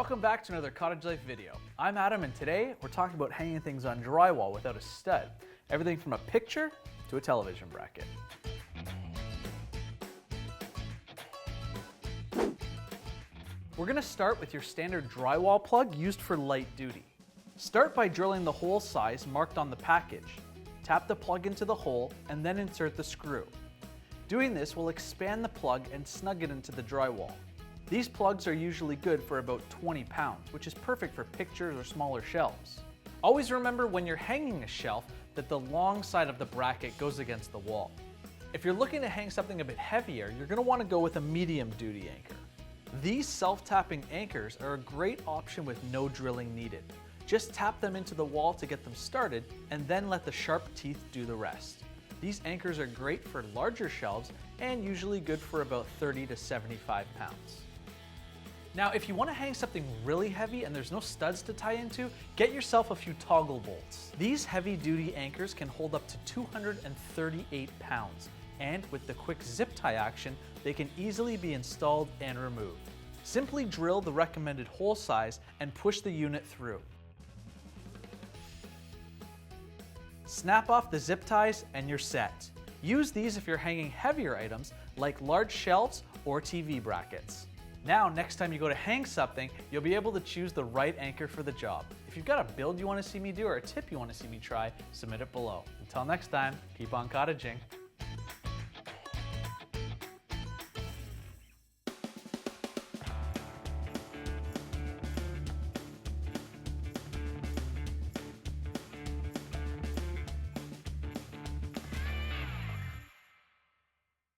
Welcome back to another Cottage Life video. I'm Adam and today we're talking about hanging things on drywall without a stud. Everything from a picture to a television bracket. We're going to start with your standard drywall plug used for light duty. Start by drilling the hole size marked on the package. Tap the plug into the hole and then insert the screw. Doing this will expand the plug and snug it into the drywall. These plugs are usually good for about 20 pounds, which is perfect for pictures or smaller shelves. Always remember when you're hanging a shelf that the long side of the bracket goes against the wall. If you're looking to hang something a bit heavier, you're going to want to go with a medium duty anchor. These self-tapping anchors are a great option with no drilling needed. Just tap them into the wall to get them started and then let the sharp teeth do the rest. These anchors are great for larger shelves and usually good for about 30 to 75 pounds. Now, if you want to hang something really heavy and there's no studs to tie into, get yourself a few toggle bolts. These heavy-duty anchors can hold up to 238 pounds, and with the quick zip tie action, they can easily be installed and removed. Simply drill the recommended hole size and push the unit through. Snap off the zip ties and you're set. Use these if you're hanging heavier items like large shelves or TV brackets. Now, next time you go to hang something, you'll be able to choose the right anchor for the job. If you've got a build you want to see me do or a tip you want to see me try, submit it below. Until next time, keep on cottaging.